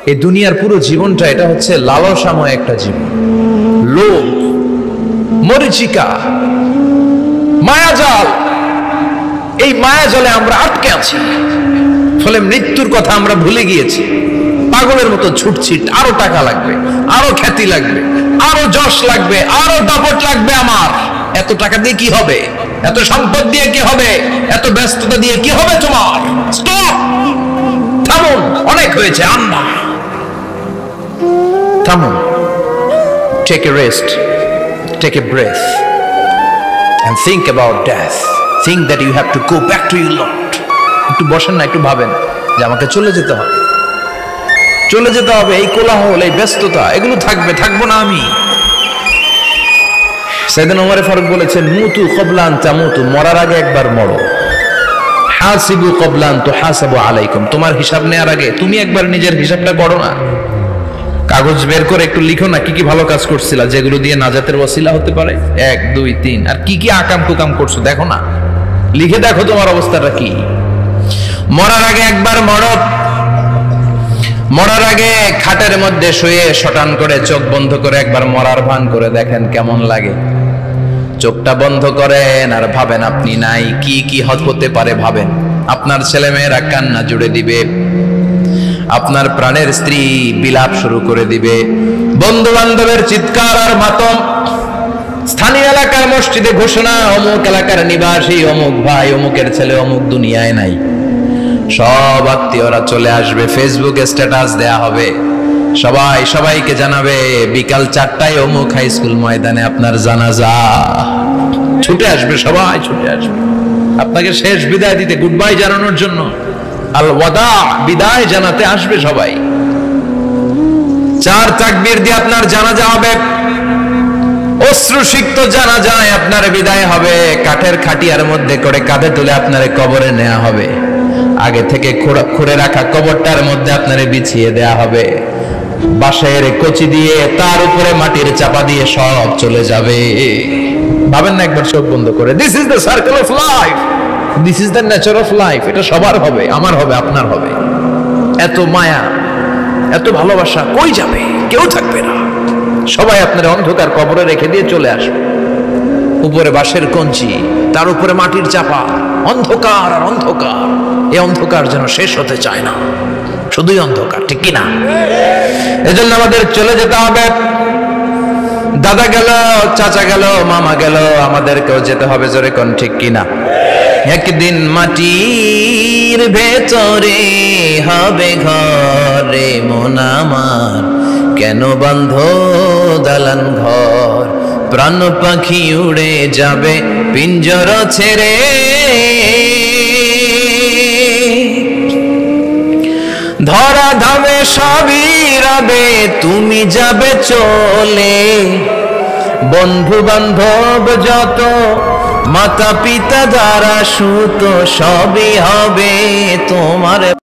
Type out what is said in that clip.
এই দুনিয়ার পুরো জীবনটা এটা হচ্ছে লালসাময় একটা জীবন, লোভ, মরিচিকা, মায়াজাল। এই মায়াজালে আমরা আটকে আছি, ফলে মৃত্যুর কথা আমরা ভুলে গিয়েছি। পাগলের মতো ছুটছি, আরো টাকা লাগবে, আরো খ্যাতি লাগবে, আরো যশ লাগবে, আরো দাপট লাগবে। আমার এত টাকা দিয়ে কি হবে, এত সম্পদ দিয়ে কি হবে, এত ব্যস্ততা দিয়ে কি হবে তোমার? স্টপ, থামুন, অনেক হয়েছে। আন্না, থামুন, take a rest, take a breath and think about death. Think that you have to go back to your Lord. একটু বসেন না, একটু ভাবেন যে আমাকে চলে যেতে হবে, চলে যেতে হবে। এই কোলাহল, এই ব্যস্ততা, এগুলো থাকবে, থাকবো না আমি। সাইয়েদনা ওমর ফারুক বলেছেন, মুতু ক্বাবলা আন তামুতু, মরার আগে একবার মরো। হাসিবু ক্বাবলা আন তুহাসাবু আলাইকুম, তোমার হিসাব নেওয়ার আগে তুমি একবার নিজের হিসাবটা করো না। কাগজ বের করে একটু লিখো না কি কি ভালো কাজ করছিলা, যেগুলো দিয়ে নাজাতের ওসিলা হতে পারে। 1 2 3, আর কি কি আকাম কুকাম করছো দেখো না, লিখে দেখো তোমার অবস্থাটা কি। মরার আগে একবার মরো। মরার আগে খাটের মধ্যে শুয়ে শটান করে চোখ বন্ধ করে একবার মরার ভান করে দেখেন কেমন লাগে। চোখটা বন্ধ করেন আর ভাবেন আপনি নাই, কি কি হতে পারে ভাবেন। আপনার ছেলেমেয়েরা কান্না জুড়ে দিবে, আপনার প্রাণের স্ত্রী বিলাপ শুরু করে দিবে, বন্ধু বান্ধবের চিৎকার আর মাতম, স্থানীয় এলাকার মসজিদে ঘোষণা, অমুক এলাকার নিবাসী অমুক ভাই অমুকের ছেলে অমুক দুনিয়ায় নাই। সব আত্মীয়রা চলে আসবে, ফেসবুকে স্ট্যাটাস দেয়া হবে, সবাই সবাইকে জানাবে বিকাল 4টায় অমুক হাই স্কুল ময়দানে আপনার জানাজা। ছুটে আসবে, সবাই ছুটে আসবে আপনাকে শেষ বিদায় দিতে, গুড বাই জানানোর জন্য, আল ওয়াদা, বিদায় জানাতে আসবে সবাই। 4 তাকবীর দিয়ে আপনার জানাজা হবে, অশ্রুসিক্ত জানাজায় আপনার বিদায় হবে। কাঠের খাটিয়ার মধ্যে করে কাঁধে তুলে আপনার কবরে নেওয়া হবে। আগে থেকে খুঁড়ে রাখা কবরটার মধ্যে আপনারে বিছিয়ে দেয়া হবে। বাঁশের কচি দিয়ে তার উপরে মাটির চাপা দিয়ে সব চলে যাবে। ভাবেন না একবার চোখ বন্ধ করে, this is the circle of life, this is the nature of life. এটা সবার হবে, আমার হবে, আপনার হবে। এত মায়া, এত ভালোবাসা কই যাবে? কেউ থাকবে না, সবাই আপনার অন্ধকার কবরে রেখে দিয়ে চলে আসবে। উপরে বাঁশের কঞ্চি, তার উপরে মাটির চাপা, অন্ধকার আর অন্ধকার। এই অন্ধকার যেন শেষ হতে চায় না, শুধুই অন্ধকার, ঠিক কিনা? এজন্য আমাদের চলে যেতে হবে। দাদা গেল, চাচা গেল, মামা গেল, আমাদেরকেও যেতে হবে, জোরে কোন ঠিক কিনা? একদিন মাটির ভেতরে হবে ঘরে মন আমার, কেন বন্ধ দালান ঘর, প্রাণ পাখি উড়ে যাবে পিঞ্জর ছেড়ে। ধরা ধামে সবই রবে, তুমি যাবে চলে, বন্ধু বান্ধব যত, মাতা পিতা দ্বারা সুত, সবই হবে তোমার।